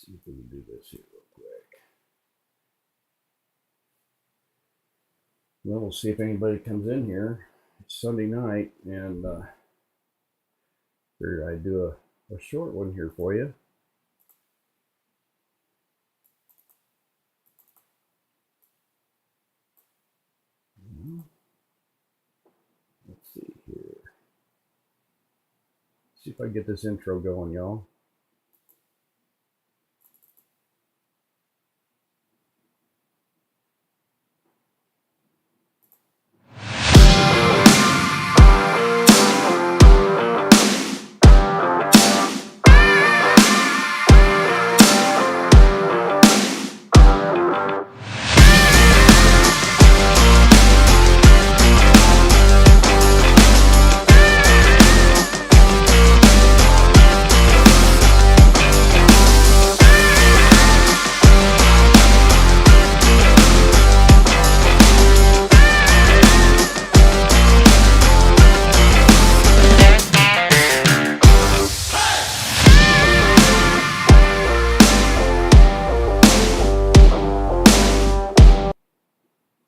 See if we can do this here real quick. Well, we'll see if anybody comes in here. It's Sunday night, and figured I'd do a short one here for you. Let's see here. See if I get this intro going, y'all.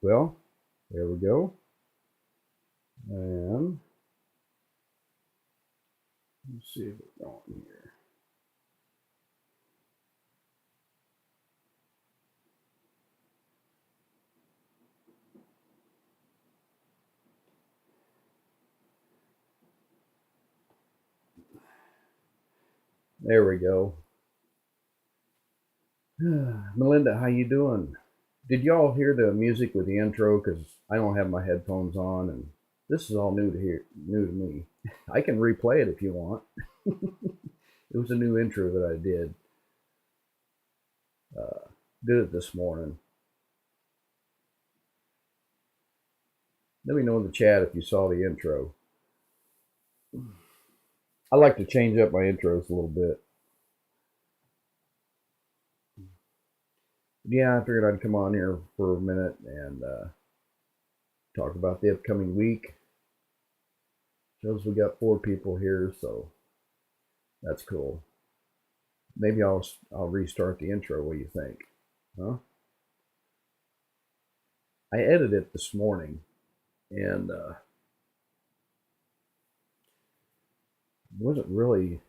Well, there we go. And let's see if it's going here. There we go. Melinda, how you doing? Did y'all hear the music with the intro? Because I don't have my headphones on, and this is all new to me. I can replay it if you want. It was a new intro that I did. Did it this morning. Let me know in the chat if you saw the intro. I like to change up my intros a little bit. Yeah, I figured I'd come on here for a minute and talk about the upcoming week. Shows we got 4 people here, so that's cool. Maybe I'll restart the intro. What do you think? Huh? I edited it this morning, and wasn't really.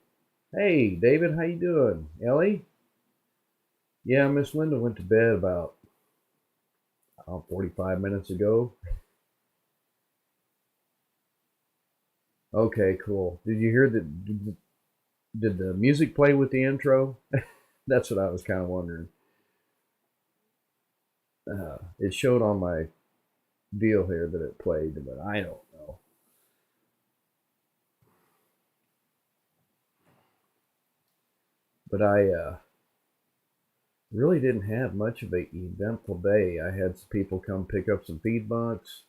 Hey, David, how you doing? Ellie? Yeah, Miss Linda went to bed about 45 minutes ago. Okay, cool. Did you hear that? Did the music play with the intro? That's what I was kind of wondering. It showed on my deal here that it played, but I don't know. But I really didn't have much of an eventful day. I had some people come pick up some feed bucks,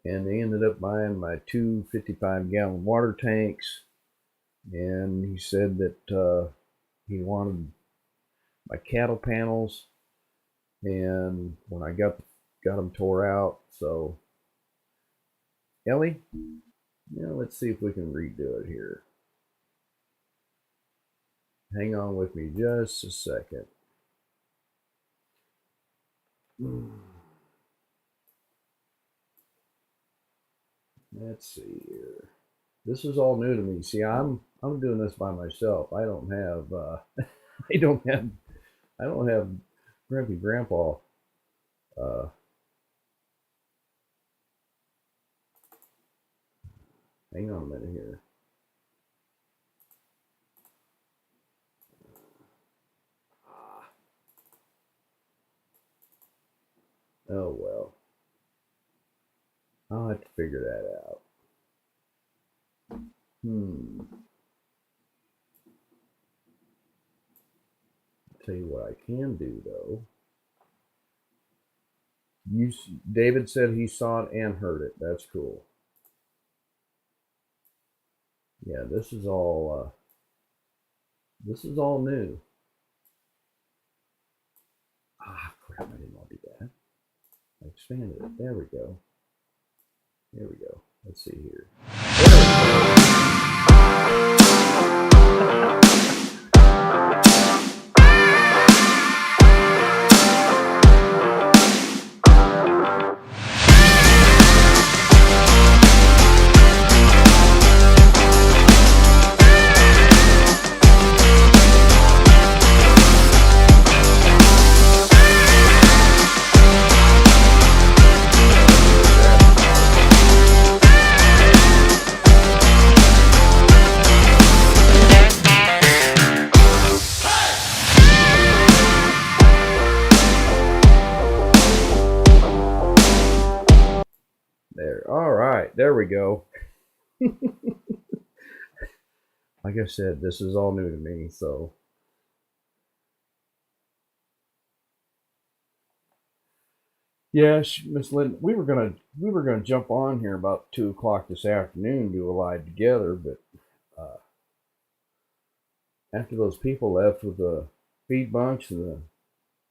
and they ended up buying my 2 55-gallon water tanks. And he said that he wanted my cattle panels, and when I got them tore out. So Ellie, yeah, let's see if we can redo it here. Hang on with me just a second. Let's see here. This is all new to me. See, I'm doing this by myself. I don't have I don't have Grumpy Grandpa. Hang on a minute here. Oh well. I'll have to figure that out. I'll tell you what I can do though. David said he saw it and heard it. That's cool. Yeah, this is all new. Ah, crap! I didn't want to do that. I expanded it. There we go. There we go. Let's see here. there we go. Like I said, this is all new to me, so yeah, Miss Linda, we were gonna jump on here about 2 o'clock this afternoon, do a live together, but uh, after those people left with the feed bunks and the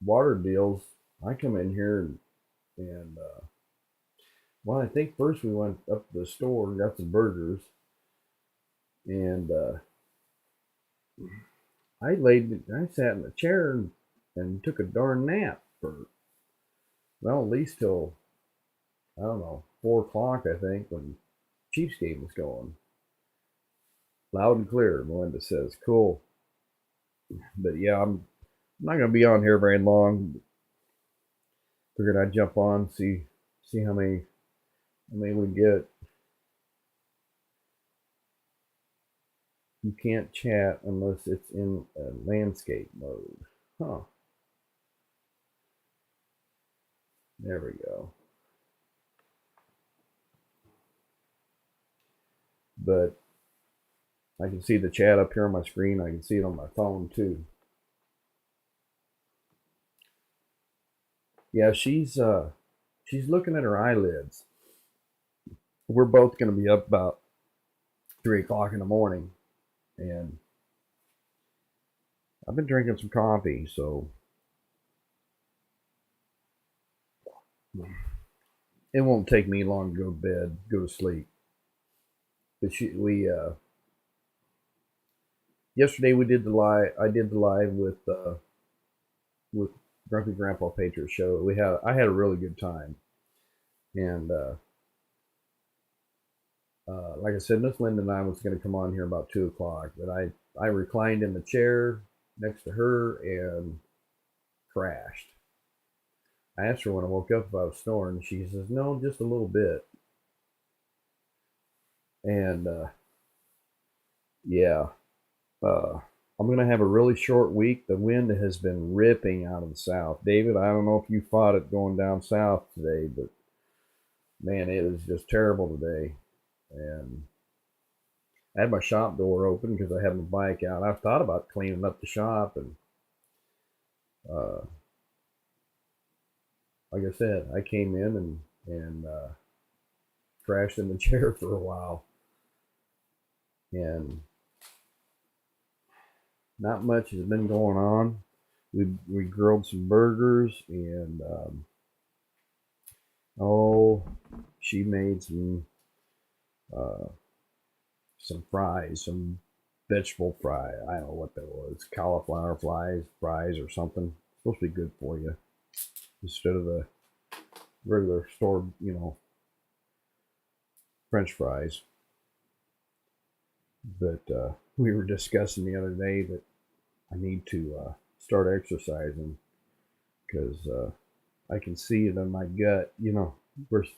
water deals, I come in here and well, I think first we went up to the store and got some burgers, and I sat in the chair and took a darn nap for well at least till I don't know 4 o'clock I think when Chiefs game was going. Loud and clear, Melinda says. Cool, but yeah, I'm not gonna be on here very long. Figured I'd jump on see how many we get. You can't chat unless it's in landscape mode. Huh. There we go. But I can see the chat up here on my screen. I can see it on my phone too. Yeah, she's looking at her eyelids. We're both going to be up about 3 o'clock in the morning, and I've been drinking some coffee, so it won't take me long to go to bed, go to sleep. But we yesterday we did the live. I did the live with Grumpy Grandpa Patriot Show. I had a really good time, and like I said, Miss Linda and I was going to come on here about 2 o'clock, but I reclined in the chair next to her and crashed. I asked her when I woke up if I was snoring. She says, "No, just a little bit." And yeah, uh, I'm going to have a really short week. The wind has been ripping out of the south. David, I don't know if you fought it going down south today, but man, it was just terrible today. And I had my shop door open because I had my bike out. I've thought about cleaning up the shop, and uh, like I said, I came in and crashed in the chair for a while, and not much has been going on. We grilled some burgers, and oh, she made uh, some fries, some vegetable fry. I don't know what that was, cauliflower fries or something. It's supposed to be good for you instead of the regular store, French fries. But we were discussing the other day that I need to start exercising because I can see it in my gut. Of course,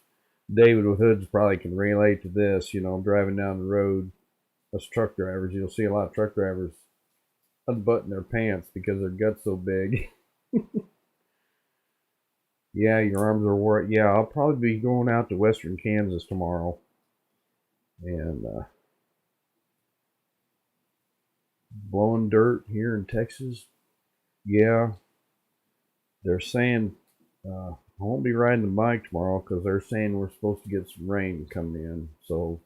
David with hoods probably can relate to this. Driving down the road, us truck drivers, you'll see a lot of truck drivers unbutton their pants because their gut's so big. Yeah, your arms are wore. Yeah, I'll probably be going out to Western Kansas tomorrow and blowing dirt here in Texas. Yeah, they're saying I won't be riding the bike tomorrow because they're saying we're supposed to get some rain coming in. So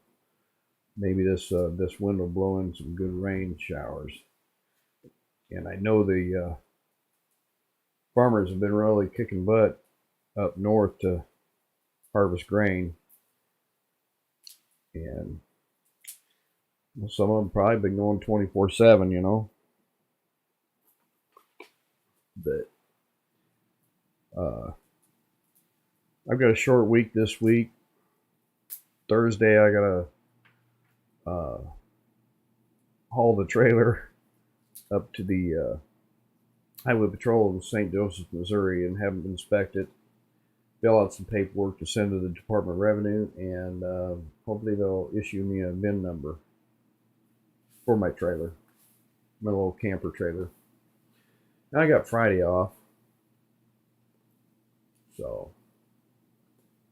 maybe this wind will blow in some good rain showers. And I know the farmers have been really kicking butt up north to harvest grain, and some of them probably been going 24/7. But uh, I've got a short week this week. Thursday I gotta haul the trailer up to the Highway Patrol in St. Joseph, Missouri, and have them inspect it, fill out some paperwork to send to the Department of Revenue, and hopefully they'll issue me a VIN number for my trailer, my little camper trailer. And I got Friday off, so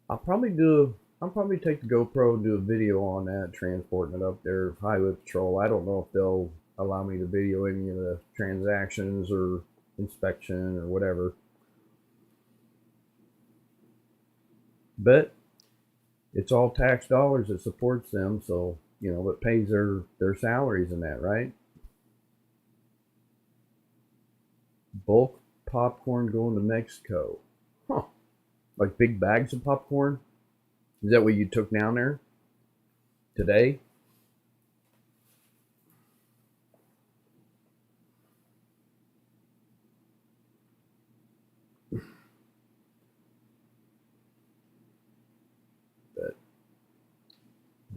I'll probably do I'll probably take the GoPro and do a video on that, transporting it up there, highway patrol. I don't know if they'll allow me to video any of the transactions or inspection or whatever. But it's all tax dollars that supports them, so it pays their salaries and that, right? Bulk popcorn going to Mexico. Huh. Like big bags of popcorn? Is that what you took down there today? But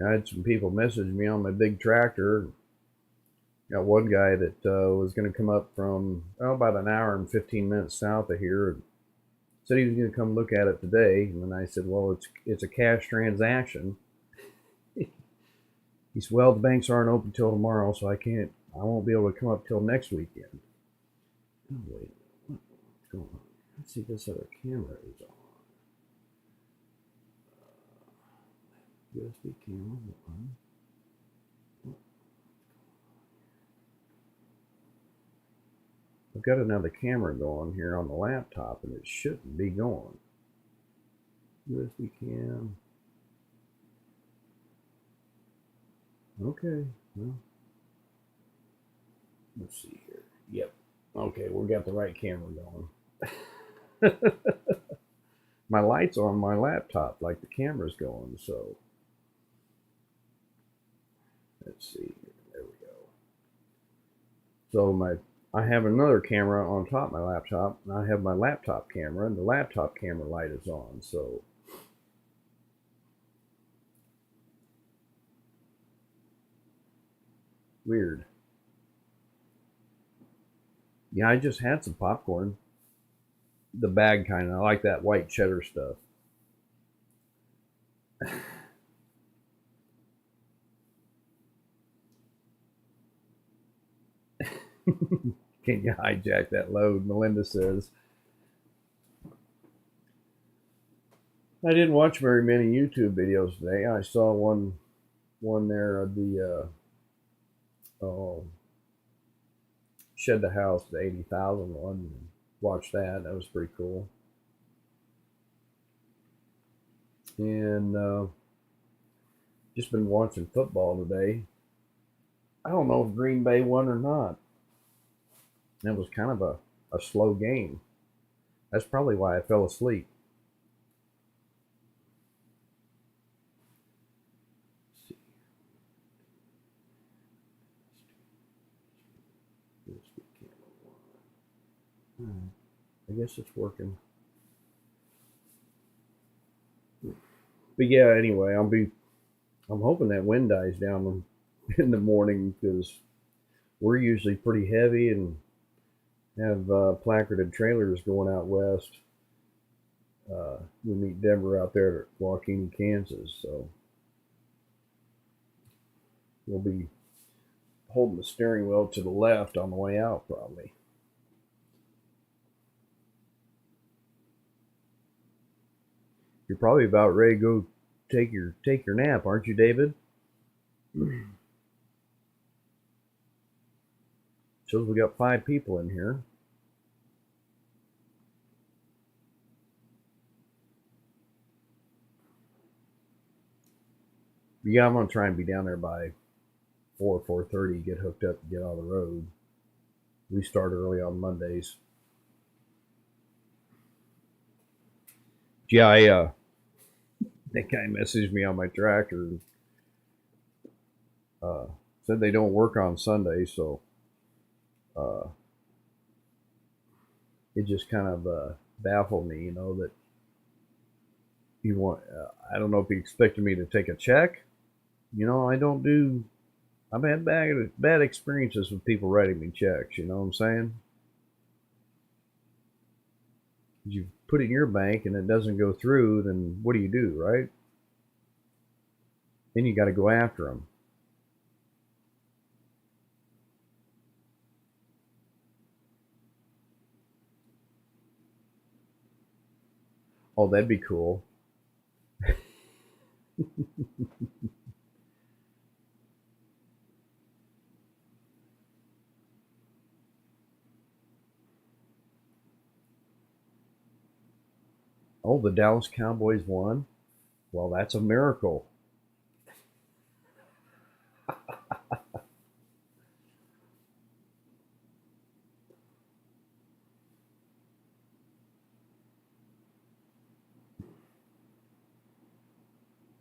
I had some people message me on my big tractor. Got one guy that was going to come up from about an hour and 15 minutes south of here. Said he was going to come look at it today, and then I said, "Well, it's a cash transaction." He said, "Well, the banks aren't open till tomorrow, so I won't be able to come up till next weekend." Oh wait, what's going on? Let's see if this other camera is on. USB camera on. I've got another camera going here on the laptop, and it shouldn't be going. USB cam. Okay, well, let's see here. Yep. Okay, we got the right camera going. My light's on my laptop, like the camera's going, so let's see. There we go. So I have another camera on top of my laptop, and I have my laptop camera, and the laptop camera light is on, so weird. Yeah, I just had some popcorn. The bag kind of, I like that white cheddar stuff. Can you hijack that load? Melinda says. I didn't watch very many YouTube videos today. I saw one there of the oh, shed the house, the 80,000 one. And watched that. That was pretty cool. And just been watching football today. I don't know if Green Bay won or not. That was kind of a slow game. That's probably why I fell asleep. I guess it's working. But yeah, anyway, I'm hoping that wind dies down in the morning because we're usually pretty heavy and have placarded trailers going out west. We meet Denver out there at Waukegan, Kansas, so we'll be holding the steering wheel to the left on the way out, probably. You're probably about ready to go take your nap, aren't you, David? Shows we got 5 people in here. Yeah, I'm gonna try and be down there by 4:30. Get hooked up, and get on the road. We start early on Mondays. Yeah, that guy messaged me on my tractor and uh, said they don't work on Sunday, so uh, it just kind of baffled me, that you want. I don't know if he expected me to take a check. I don't do. I've had bad experiences with people writing me checks. You know what I'm saying? You put it in your bank and it doesn't go through, then what do, right? Then you got to go after them. Oh, that'd be cool. Oh, the Dallas Cowboys won? Well, that's a miracle.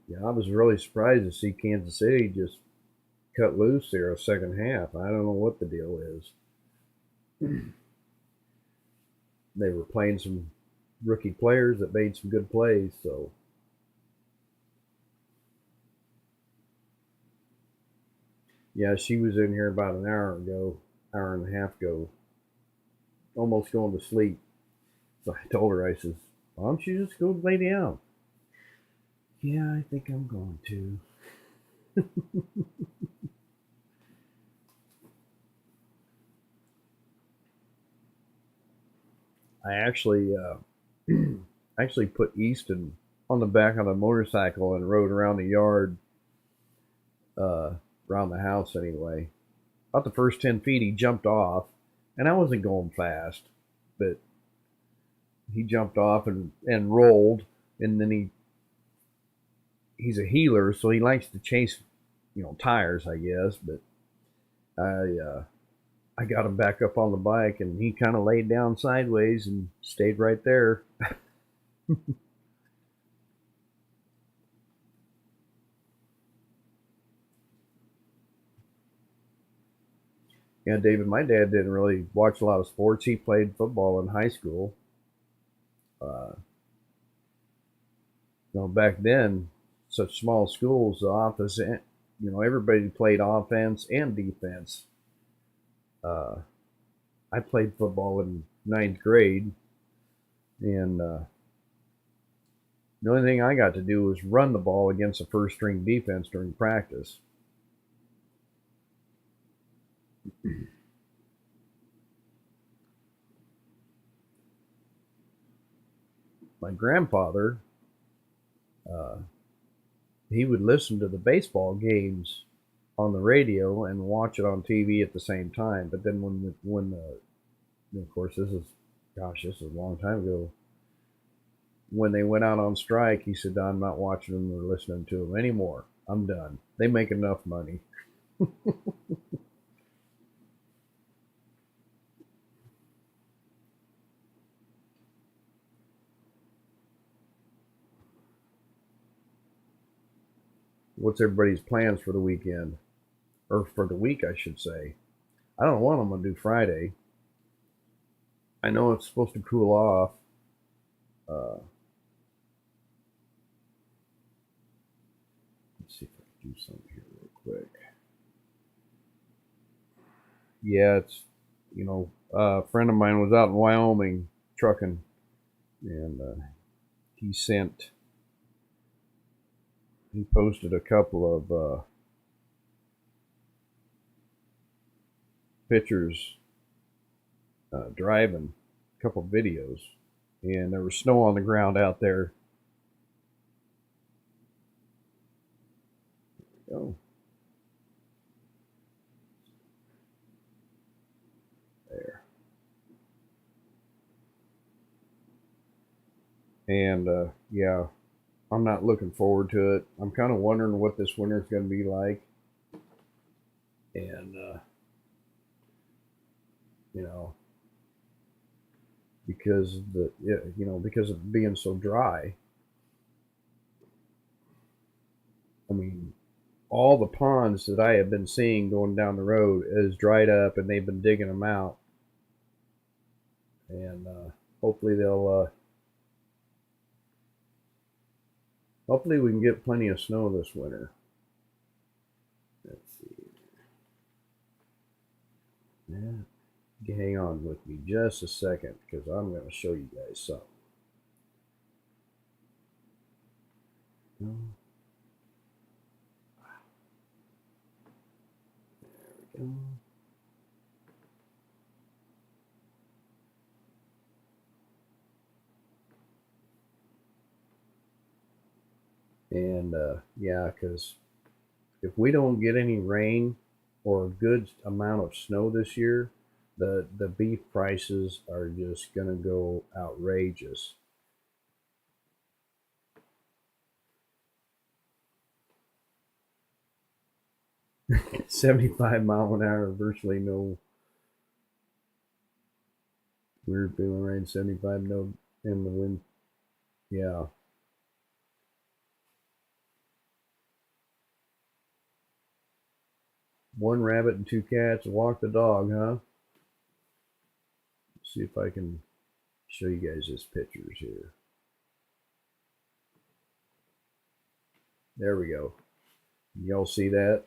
Yeah, I was really surprised to see Kansas City just cut loose there a second half. I don't know what the deal is. They were playing some rookie players that made some good plays, so yeah, she was in here about an hour ago, hour and a half ago, almost going to sleep. So I told her, I says, why don't you just go lay down? Yeah, I think I'm going to. I actually put Easton on the back of the motorcycle and rode around the yard, uh, around the house anyway. About the first 10 feet, he jumped off, and I wasn't going fast, but he jumped off and rolled, and then he's a healer, so he likes to chase, tires, I guess. But I got him back up on the bike, and he kind of laid down sideways and stayed right there. Yeah, David, my dad didn't really watch a lot of sports. He played football in high school. Uh, back then, such small schools, the office, everybody played offense and defense. Uh, I played football in ninth grade, and the only thing I got to do was run the ball against the first string defense during practice. My grandfather, uh, he would listen to the baseball games on the radio and watch it on TV at the same time. But then of course, this is a long time ago. When they went out on strike, he said, "I'm not watching them or listening to them anymore. I'm done. They make enough money." What's everybody's plans for the weekend, or for the week, I should say? I don't know what I'm gonna do Friday. I know it's supposed to cool off. Uh, let's see if I can do something here real quick. Yeah, it's a friend of mine was out in Wyoming trucking, and he sent he posted a couple of pictures driving, a couple of videos, and there was snow on the ground out there. Oh, there. And yeah, I'm not looking forward to it. I'm kind of wondering what this winter's going to be like, and you know, because of being so dry. I mean, all the ponds that I have been seeing going down the road is dried up, and they've been digging them out, and hopefully hopefully we can get plenty of snow this winter. Let's see. Yeah, hang on with me just a second because I'm going to show you guys something. Oh, there we go. And yeah, because if we don't get any rain or a good amount of snow this year, the beef prices are just going to go outrageous. 75 mile an hour, virtually no weird feeling rain, 75 no in the wind. Yeah. One rabbit and two cats walk the dog, huh? Let's see if I can show you guys his pictures here. There we go. Y'all see that?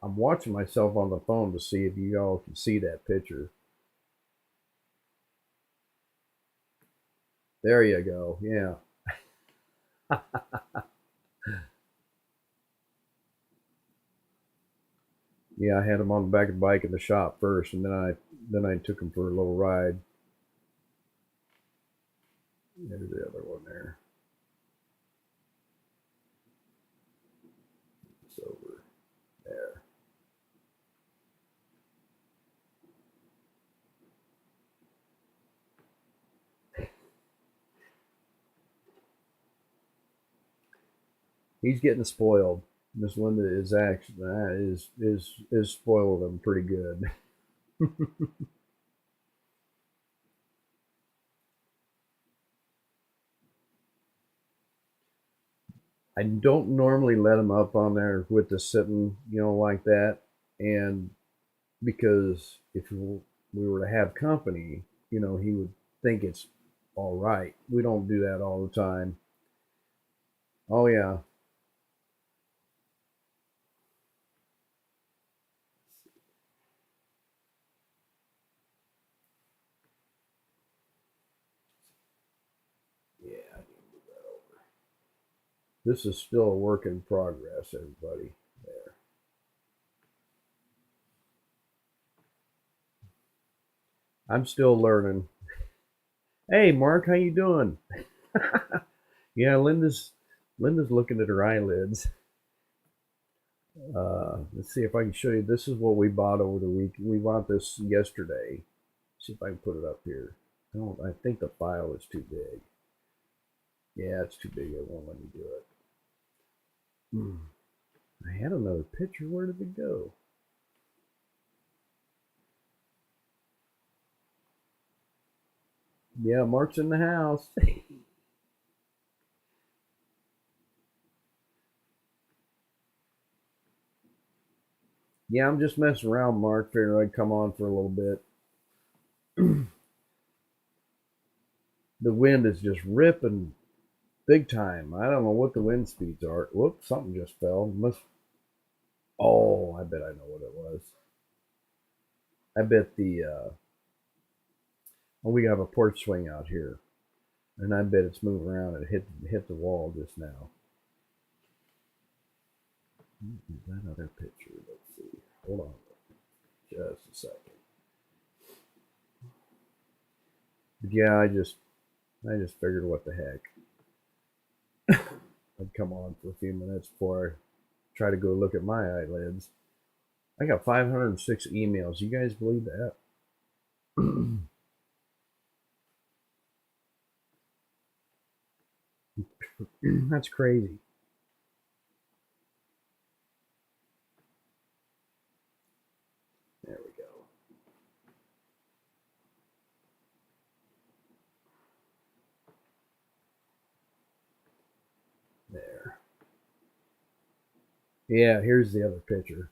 I'm watching myself on the phone to see if you all can see that picture. There you go. Yeah. Yeah, I had him on the back of the bike in the shop first, and then I took him for a little ride. There's the other one there. It's over there. He's getting spoiled. Miss Linda is actually is spoiled him pretty good. I don't normally let him up on there with the sitting, like that, and because if we were to have company, he would think it's all right. We don't do that all the time. Oh yeah, yeah. This is still a work in progress, everybody. There. I'm still learning. Hey, Mark, how you doing? Yeah, Linda's looking at her eyelids. Let's see if I can show you. This is what we bought over the week. We bought this yesterday. See if I can put it up here. I think the file is too big. Yeah, it's too big. It won't let me do it. I had another picture. Where did it go? Yeah, Mark's in the house. Yeah, I'm just messing around, Mark. Figured I'd come on for a little bit. The wind is just ripping big time. I don't know what the wind speeds are. Whoops, something just fell. Must. Oh, I bet I know what it was. I bet we have a porch swing out here, and I bet it's moving around and hit the wall just now. That other picture. Let's see. Hold on, just a second. But yeah, I just figured what the heck. I'd come on for a few minutes before I try to go look at my eyelids. I got 506 emails. You guys believe that? That's crazy. There we go. There. Yeah, here's the other picture.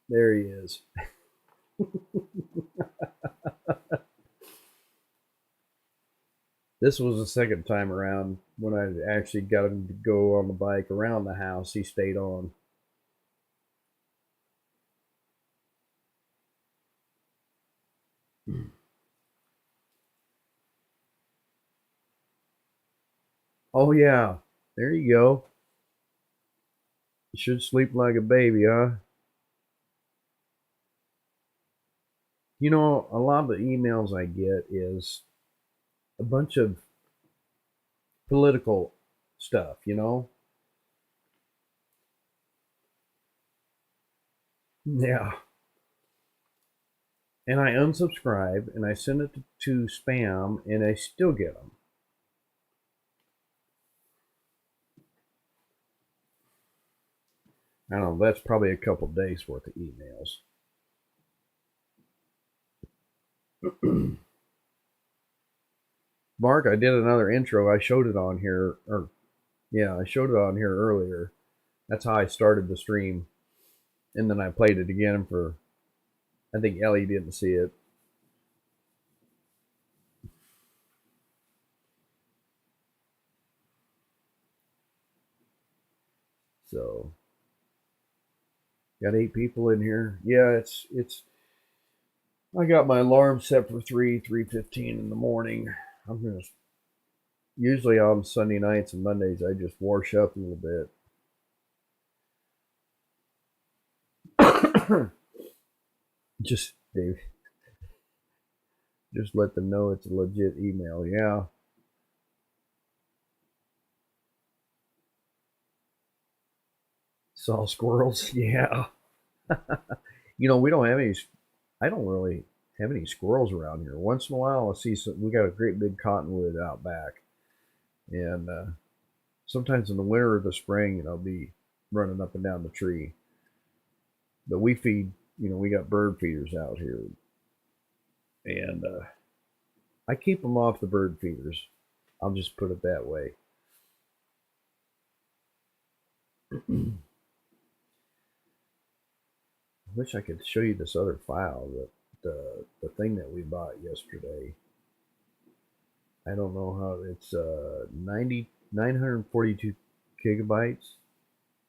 There he is. This was the second time around when I actually got him to go on the bike around the house. He stayed on. Oh yeah, there you go. You should sleep like a baby, huh? A lot of the emails I get is a bunch of political stuff. Yeah. and I unsubscribe and I send it to spam and I still get them. I don't know. That's probably a couple days worth of emails. Mark, I did another intro. I showed it on here, or yeah, I showed it on here earlier. That's how I started the stream, and then I played it again for. I think Ellie didn't see it. So got 8 people in here. Yeah, it's. I got my alarm set for 3:15 in the morning. I'm gonna usually on Sunday nights and Mondays I just wash up a little bit. just Dave, just let them know it's a legit email. Yeah. Saw squirrels. Yeah. We don't have any. I don't really have any squirrels around here. Once in a while, I'll see some. We got a great big cottonwood out back, and sometimes in the winter or the spring, I'll be running up and down the tree. But we feed. We got bird feeders out here, and I keep them off the bird feeders. I'll just put it that way. I wish I could show you this other file, the thing that we bought yesterday. I don't know how it's 942 gigabytes,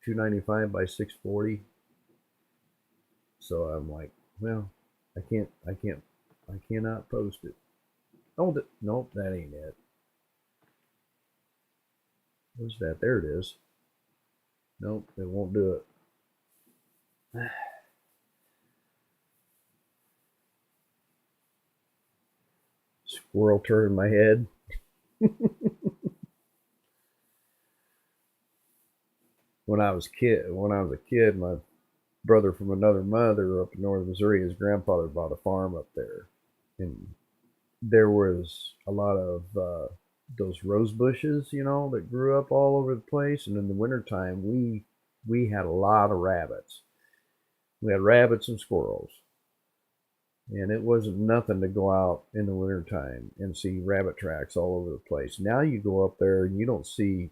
295 by 640. So I'm like, well, I cannot post it. Oh, nope, that ain't it. What's that? There it is. Nope, it won't do it. Squirrel turning my head. When I was a kid, my brother from another mother up in northern Missouri, his grandfather bought a farm up there, and there was a lot of those rose bushes, that grew up all over the place. And in the wintertime, we had a lot of rabbits. We had rabbits and squirrels, and it wasn't nothing to go out in the wintertime and see rabbit tracks all over the place. Now you go up there and you don't see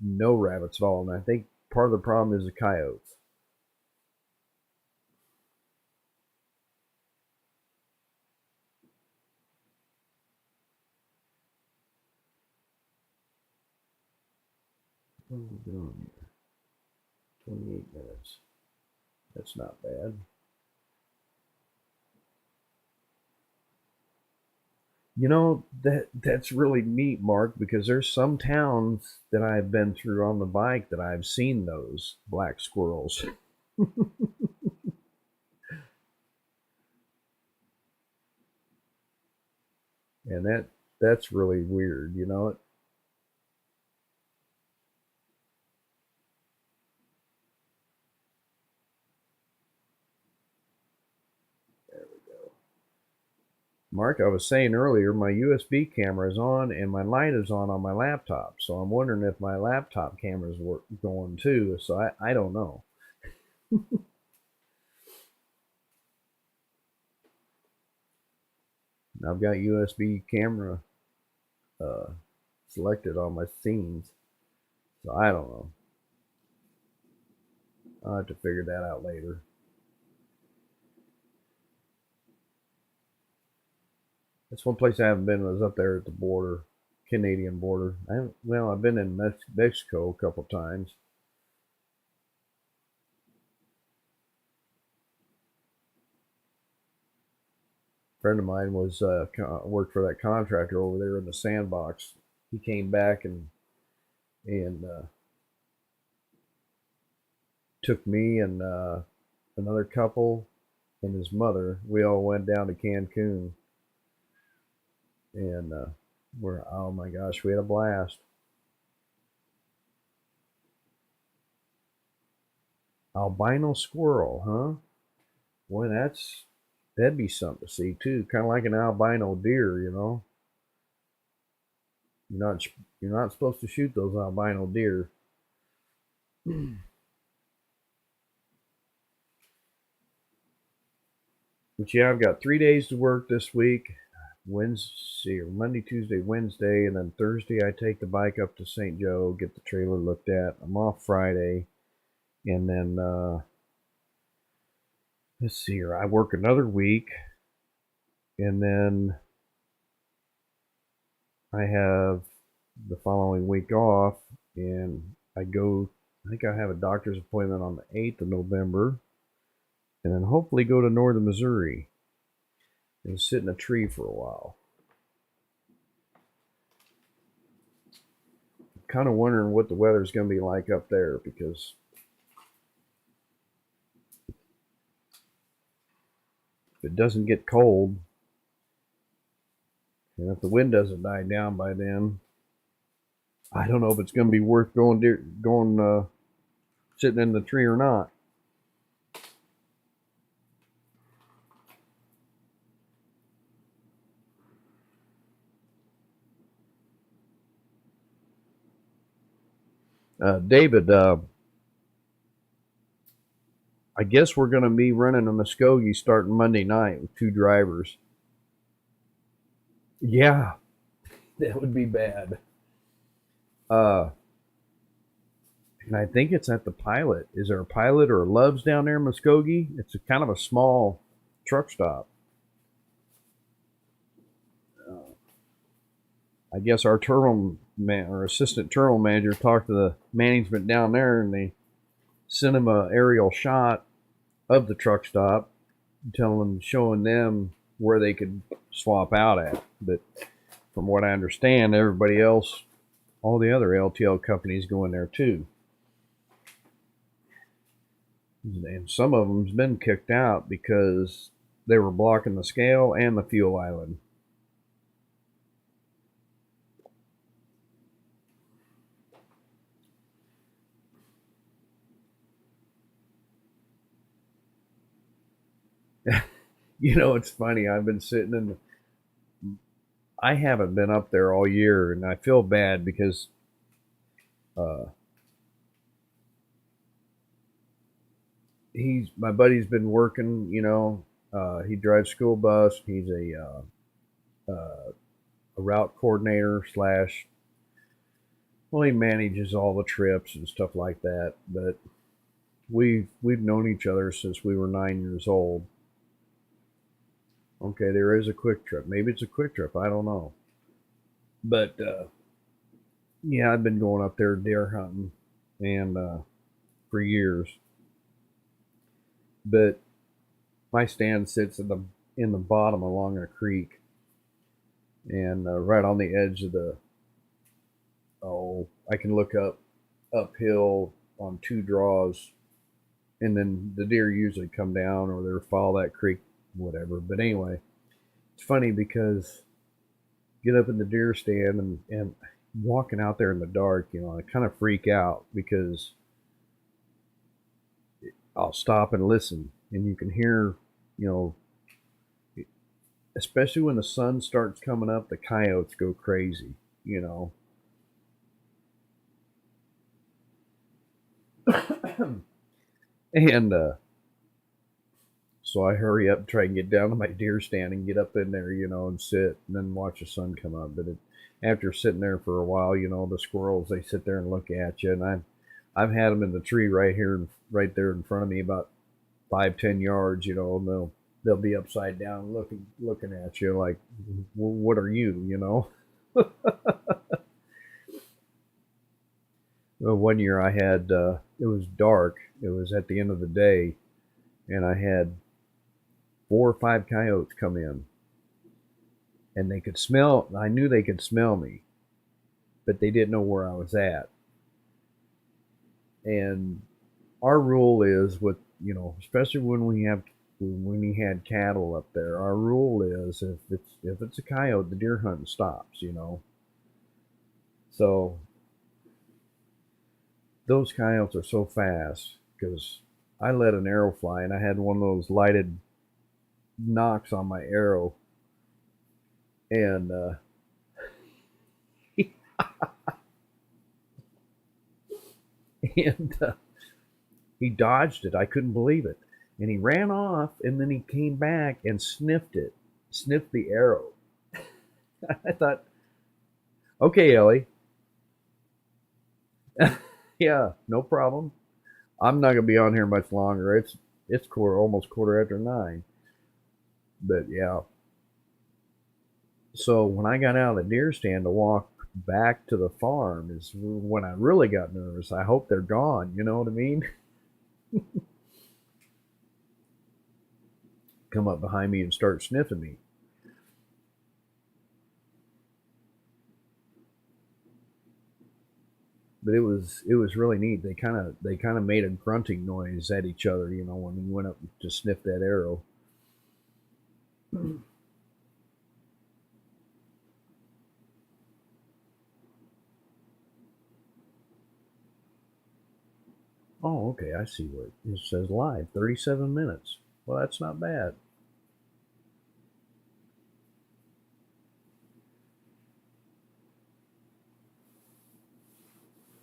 no rabbits at all. And I think part of the problem is the coyotes. What are we doing here? 28 minutes. That's not bad. That's really neat, Mark, because there's some towns that I've been through on the bike that I've seen those black squirrels. And that's really weird. There we go. Mark, I was saying earlier, my USB camera is on and my light is on my laptop. So I'm wondering if my laptop camera's going too. So I don't know. I've got USB camera uh, selected on my scenes. So I don't know. I'll have to figure that out later. That's one place I haven't been was up there at the border, Canadian border. I've been in Mexico a couple times. A friend of mine was worked for that contractor over there in the sandbox. He came back and took me and another couple and his mother. We all went down to Cancun, and we're oh my gosh, we had a blast. Albino squirrel, huh? Boy, that's That'd be something to see too, kind of like an albino deer, You're not you're not supposed to shoot those albino deer. But yeah, I've got 3 days to work this week. Wednesday or Monday, Tuesday, Wednesday, and then Thursday I take the bike up to St. Joe, get the trailer looked at. I'm off Friday, and then let's see here. I work another week, and then I have the following week off, and I go. I think I have a doctor's appointment on the 8th of November, and then hopefully go to northern Missouri and sit in a tree for a while. Kind of wondering what the weather's going to be like up there, because if it doesn't get cold, and if the wind doesn't die down by then, I don't know if it's going to be worth going sitting in the tree or not. David, I guess we're going to be running a Muskogee starting Monday night with 2 drivers. Yeah, that would be bad. Uh, and I think it's at the Pilot. Is there a Pilot or a Love's down there in Muskogee? It's a kind of a small truck stop. I guess our or assistant terminal manager talked to the management down there, and they sent him a aerial shot of the truck stop, showing them where they could swap out at. But from what I understand, everybody else, all the other LTL companies, go in there too. And some of them's been kicked out because they were blocking the scale and the fuel island. It's funny. I haven't been up there all year, and I feel bad because uh, my buddy's been working. He drives school bus. He's a route coordinator slash. Well, he manages all the trips and stuff like that. But we've known each other since we were 9 years old. Okay, there is a Quick Trip. Maybe it's a Quick Trip. I don't know. But yeah, I've been going up there deer hunting and for years. But my stand sits in the bottom along a creek, and right on the edge of the I can look uphill on 2 draws, and then the deer usually come down or they follow that creek, whatever. But anyway, it's funny because get up in the deer stand and walking out there in the dark, I kind of freak out because I'll stop and listen, and you can hear, you know, especially when the sun starts coming up, the coyotes go crazy, you know. And so I hurry up and try and get down to my deer stand and get up in there, and sit and then watch the sun come up. But after sitting there for a while, the squirrels, they sit there and look at you, and I've had them in the tree right there in front of me, about 5-10 yards, and they'll be upside down looking at you like, well, what are you? Well, one year I had it was dark. It was at the end of the day, and I had 4 or 5 coyotes come in, and they could smell. I knew they could smell me, but they didn't know where I was at. And our rule is especially when we had cattle up there, our rule is if it's a coyote, the deer hunting stops. So those coyotes are so fast because I let an arrow fly, and I had one of those lighted knocks on my arrow, and and he dodged it. I couldn't believe it, and he ran off, and then he came back and sniffed it, sniffed the arrow. I thought, okay, Ellie, yeah, no problem. I'm not gonna be on here much longer. It's almost quarter after 9. But yeah, so when I got out of the deer stand to walk back to the farm is when I really got nervous. I hope they're gone. You know what I mean? Come up behind me and start sniffing me. But it was really neat. They kind of made a grunting noise at each other. When he went up to sniff that arrow. Oh, okay. I see what it says. Live 37 minutes. Well, that's not bad.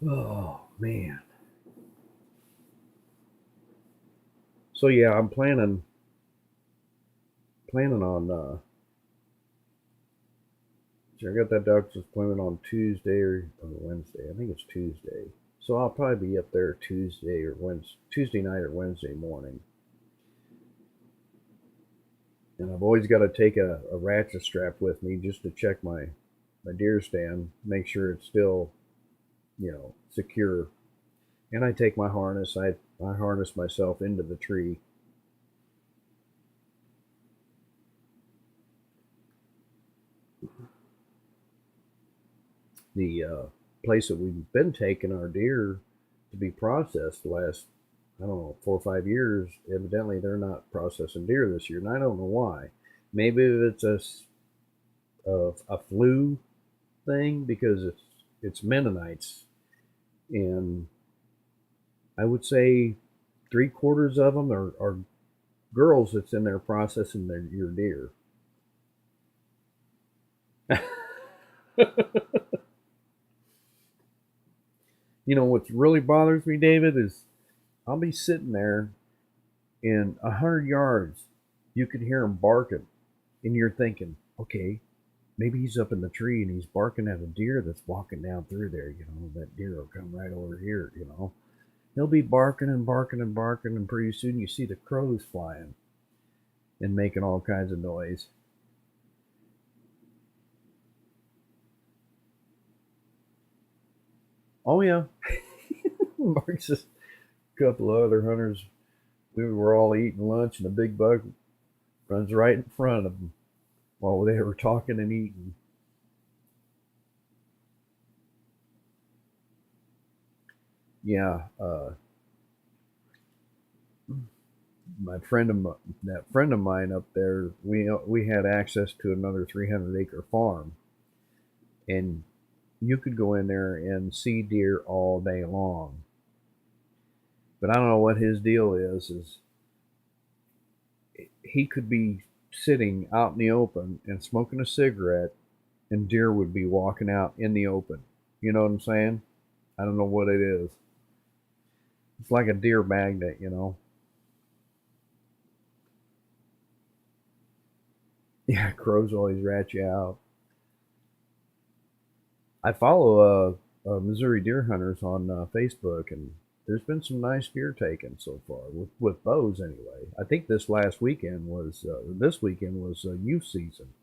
Oh man. So yeah, I'm planning on. I got that doctor's appointment on Tuesday or Wednesday. I think it's Tuesday. So I'll probably be up there Tuesday or Wednesday, Tuesday night or Wednesday morning. And I've always got to take a ratchet strap with me just to check my deer stand, make sure it's still secure. And I take my harness. I harness myself into the tree. The place that we've been taking our deer to be processed the last, I don't know, 4 or 5 years, evidently they're not processing deer this year, and I don't know why. Maybe it's a flu thing because it's Mennonites, and I would say 3/4 of them are girls that's in there processing your deer. What really bothers me, David, is I'll be sitting there in 100 yards, you could hear him barking, and you're thinking, okay, maybe he's up in the tree and he's barking at a deer that's walking down through there. That deer will come right over here. He'll be barking and barking and barking, and pretty soon you see the crows flying and making all kinds of noise. Oh yeah, Mark's just a couple of other hunters. We were all eating lunch, and a big buck runs right in front of them while they were talking and eating. Yeah, my that friend of mine up there, we had access to another 300-acre farm, and you could go in there and see deer all day long. But I don't know what his deal is. Is he could be sitting out in the open and smoking a cigarette, and deer would be walking out in the open. You know what I'm saying? I don't know what it is. It's like a deer magnet. Yeah, crows always rat you out. I follow Missouri deer hunters on Facebook, and there's been some nice deer taken so far with bows. Anyway, I think this weekend was youth season.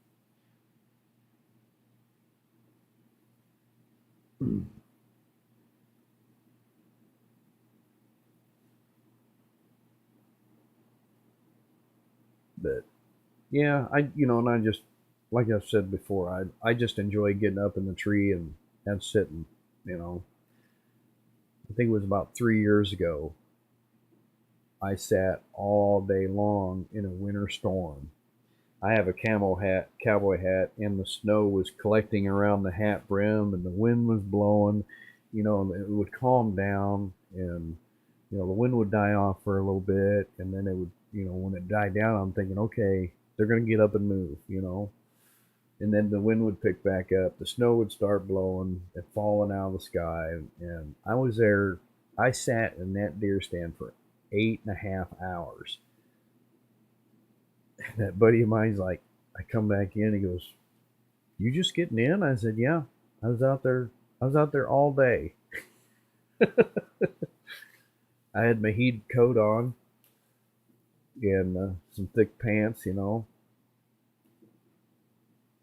But yeah, and I just like I've said before, I just enjoy getting up in the tree and sitting. You know, I think it was about 3 years ago. I sat all day long in a winter storm. I have a cowboy hat, and the snow was collecting around the hat brim, and the wind was blowing. And it would calm down, and the wind would die off for a little bit, and then it would, when it died down, I'm thinking, okay, they're going to get up and move. And then the wind would pick back up, the snow would start blowing and falling out of the sky. And I was there. I sat in that deer stand for 8.5 hours. And that buddy of mine's like, I come back in, he goes, "You just getting in?" I said, "Yeah, I was out there. I was out there all day. I had my heated coat on and some thick pants.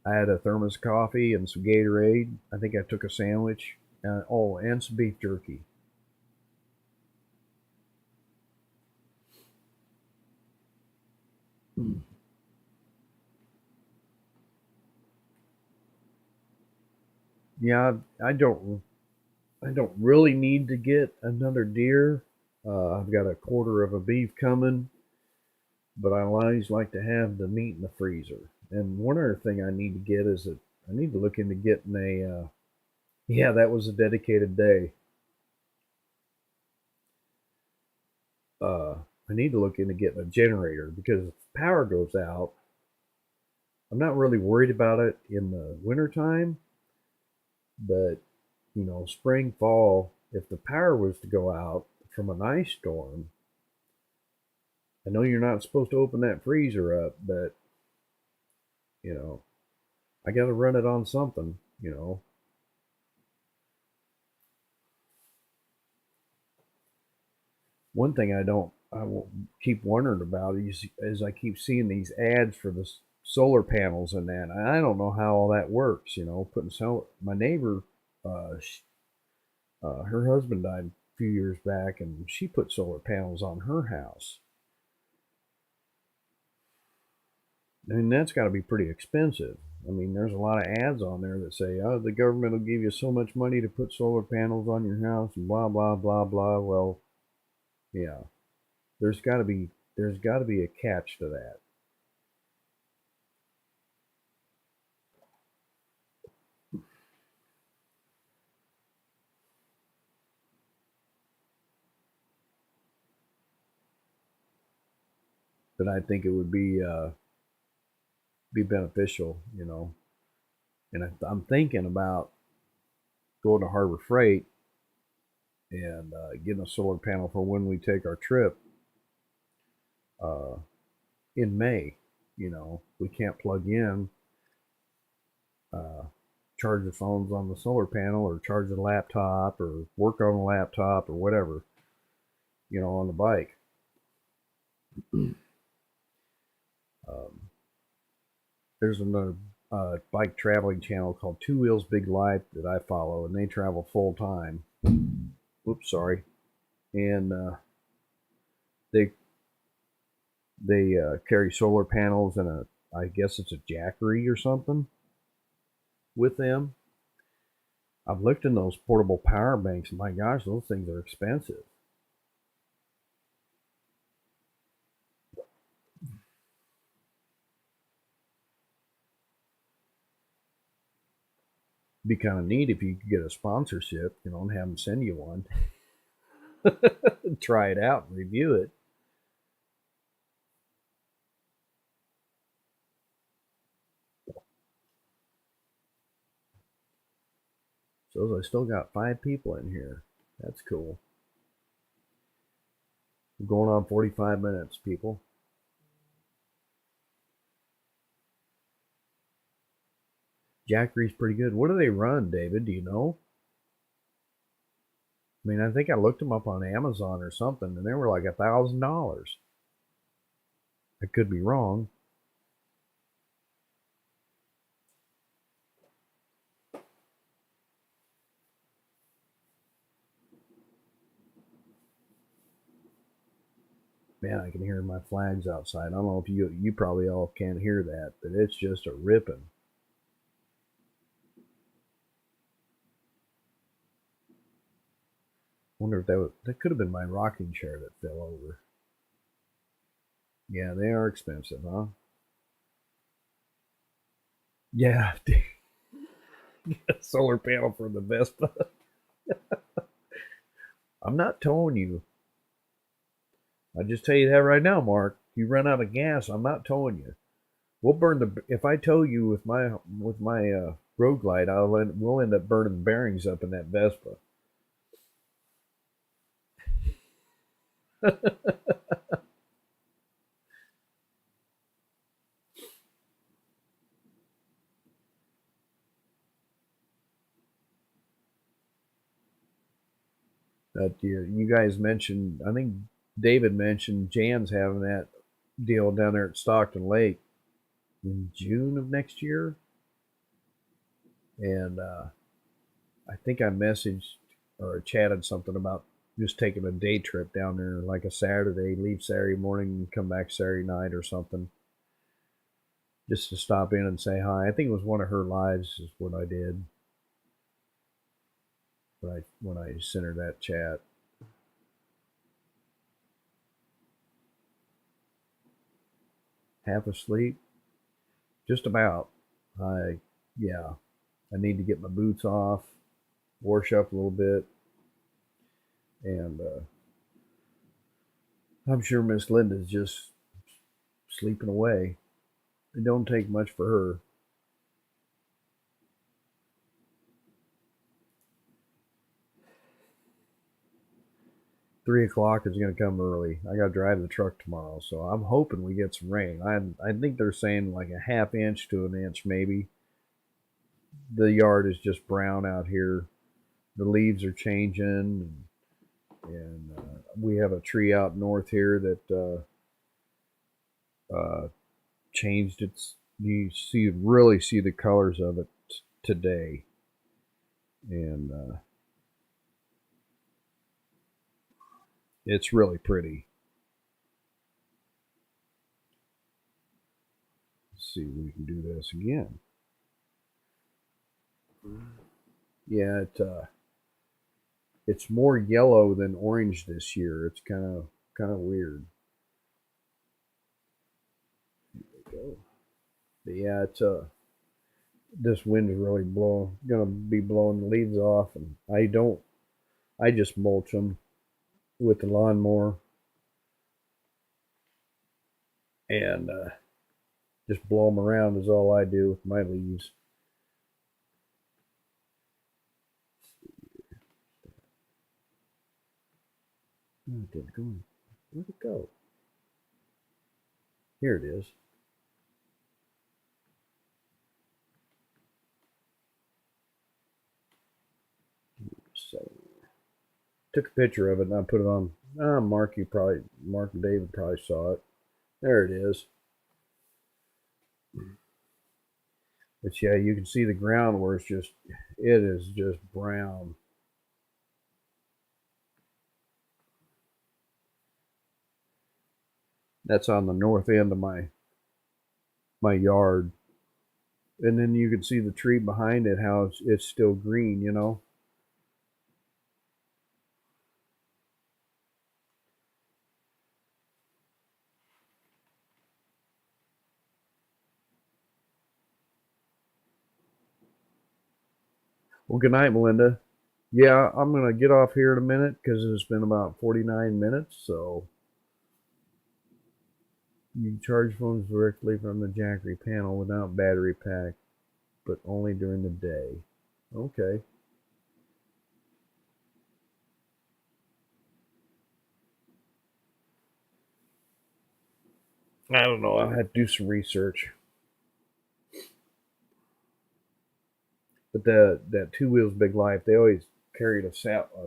I had a thermos of coffee and some Gatorade. I think I took a sandwich. And some beef jerky." Yeah, I don't. I don't really need to get another deer. I've got a quarter of a beef coming, but I always like to have the meat in the freezer. And one other thing I need to get is that I need to look into getting a. Yeah, that was a dedicated day. Uh, I need to look into getting a generator because if power goes out, I'm not really worried about it in the wintertime, but spring, fall, if the power was to go out from an ice storm, I know you're not supposed to open that freezer up, but you know, I got to run it on something. One thing I will keep wondering about is I keep seeing these ads for the solar panels and that. I don't know how all that works. Putting my neighbor, her husband died a few years back, and she put solar panels on her house. I mean, that's got to be pretty expensive. I mean, there's a lot of ads on there that say, "Oh, the government will give you so much money to put solar panels on your house," and blah blah blah blah. Well, yeah, there's got to be there's got to be a catch to that. But I think it would be beneficial. And I'm thinking about going to Harbor Freight and getting a solar panel for when we take our trip uh, in May. We can't plug in, uh, charge the phones on the solar panel or charge the laptop or work on the laptop or whatever, on the bike. Um, there's another bike traveling channel called Two Wheels Big Life that I follow, and they travel full time. Oops, sorry. And they carry solar panels and I guess it's a Jackery or something with them. I've looked in those portable power banks, and my gosh, those things are expensive. Be kind of neat if you could get a sponsorship, and have them send you one. Try it out and review it. So I still got 5 people in here. That's cool. We're going on 45 minutes, people. Jackery's pretty good. What do they run, David? Do you know? I mean, I think I looked them up on Amazon or something, and they were like $1,000. I could be wrong. Man, I can hear my flags outside. I don't know if you probably all can't hear that, but it's just a ripping. Wonder if that could have been my rocking chair that fell over. Yeah, they are expensive, huh? Yeah, solar panel for the Vespa. I'm not telling you. I just tell you that right now, Mark. you run out of gas, I'm not towing you. We'll burn the. If I tow you with my road glide, we'll end up burning the bearings up in that Vespa. That you guys mentioned, I think David mentioned Jan's having that deal down there at Stockton Lake in June of next year, and I think I messaged or chatted something about just taking a day trip down there, like a Saturday, leave Saturday morning and come back Saturday night or something, just to stop in and say hi. I think it was one of her lives is what I did when I sent her that chat. Half asleep, just about. I yeah, I need to get my boots off, wash up a little bit, and I'm sure Miss Linda's just sleeping away. It don't take much for her. 3 o'clock is going to come early. I got to drive the truck tomorrow, so I'm hoping we get some rain. I think they're saying like a half inch to an inch maybe. The yard is just brown out here. The leaves are changing, and we have a tree out north here that changed its. You see really see the colors of it today, and it's really pretty. Let's see if we can do this again. Yeah, it's more yellow than orange this year. It's kind of weird. There we go. But yeah, it's this wind is really gonna be blowing the leaves off, and I just mulch them with the lawnmower and just blow them around is all I do with my leaves. Oh, it didn't go. Where'd it go? Here it is. So took a picture of it and I put it on. Mark and David probably saw it. There it is. But yeah, you can see the ground where it is just brown. That's on the north end of my yard, and then you can see the tree behind it, how it's still green. Well, good night, Melinda. Yeah, I'm gonna get off here in a minute because it's been about 49 minutes. So you can charge phones directly from the Jackery panel without battery pack, but only during the day. Okay. I don't know. I'll have to do some research. But that Two Wheels Big Life, they always carried a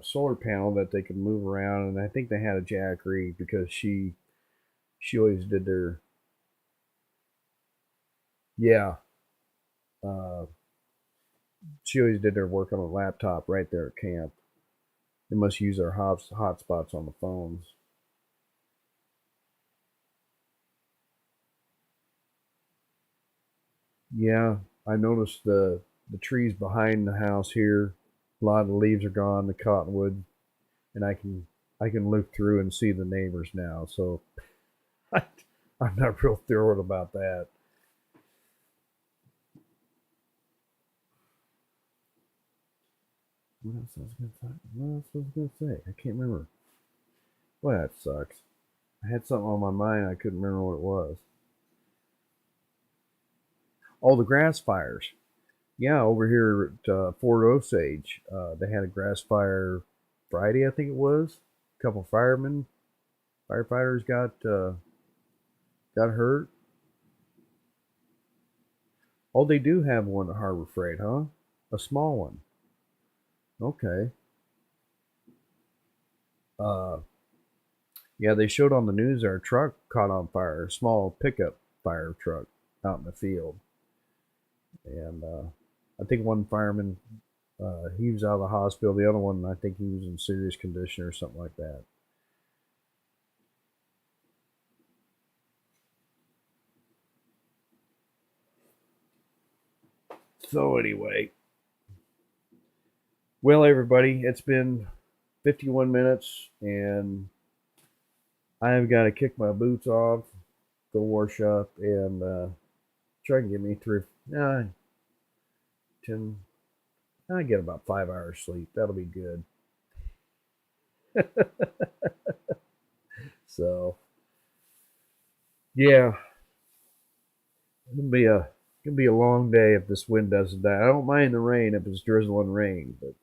solar panel that they could move around, and I think they had a Jackery because she always did their yeah. Uh, she always did their work on a laptop right there at camp. They must use their hotspots on the phones. Yeah, I noticed the trees behind the house here. A lot of the leaves are gone, the cottonwood, and I can look through and see the neighbors now. So I'm not real thrilled about that. What else I was gonna say? I can't remember. Well, that sucks. I had something on my mind. I couldn't remember what it was. Oh, the grass fires. Yeah, over here at Fort Osage, they had a grass fire Friday, I think it was. A couple firefighters got hurt. Oh, they do have one at Harbor Freight, huh? A small one. Okay. Uh, yeah, they showed on the news our truck caught on fire, a small pickup fire truck out in the field, and I think one fireman he was out of the hospital. The other one, I think he was in serious condition or something like that. So anyway, well, everybody, it's been 51 minutes, and I've got to kick my boots off, go wash up, and try and get me through 10. I get about 5 hours sleep. That'll be good. So yeah, it'll be a long day if this wind doesn't die. I don't mind the rain if it's drizzling rain, but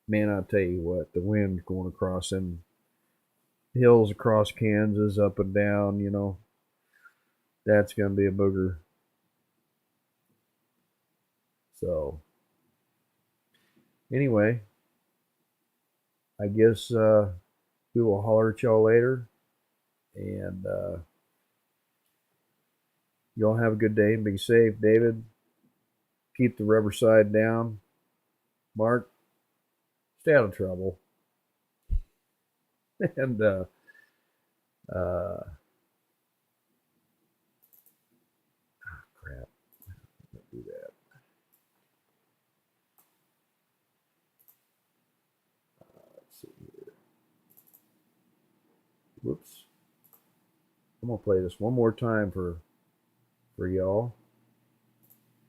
man, I'll tell you what, the wind going across them hills across Kansas, up and down, that's gonna be a booger. So anyway, I guess we will holler at y'all later, and y'all have a good day and be safe. David, keep the rubber side down. Mark, stay out of trouble. And uh, crap, don't do that. Let's see here. Whoops. I'm gonna play this one more time for y'all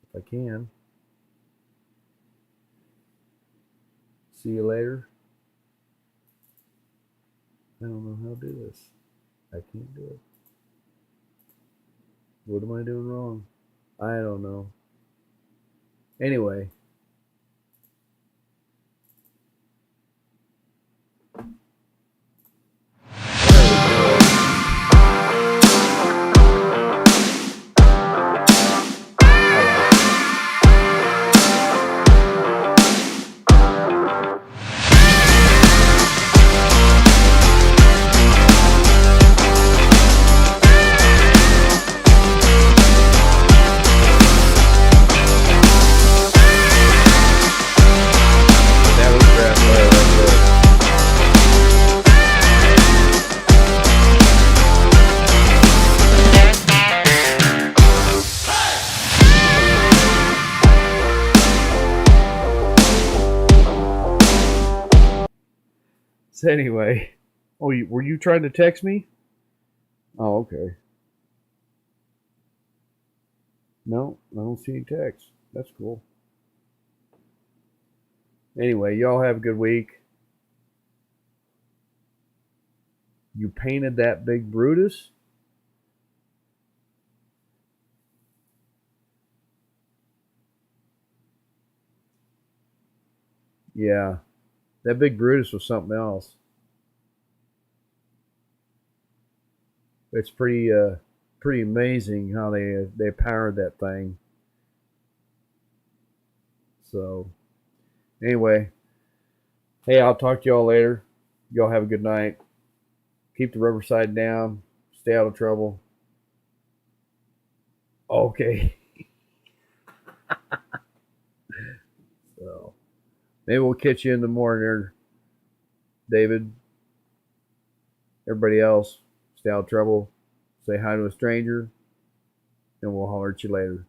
if I can. See you later. I don't know how to do this. I can't do it. What am I doing wrong? I don't know. Anyway, there we go. I like that. That was grass fire right there. So anyway, oh, were you trying to text me? Oh, okay. No, I don't see any text. That's cool. Anyway, y'all have a good week. You painted that big Brutus? Yeah, that big Brutus was something else. It's pretty amazing how they powered that thing. So anyway, hey, I'll talk to y'all later. Y'all have a good night. Keep the rubber side down. Stay out of trouble. Okay. So maybe we'll catch you in the morning there, David. Everybody else, stay out of trouble. Say hi to a stranger, and we'll holler at you later.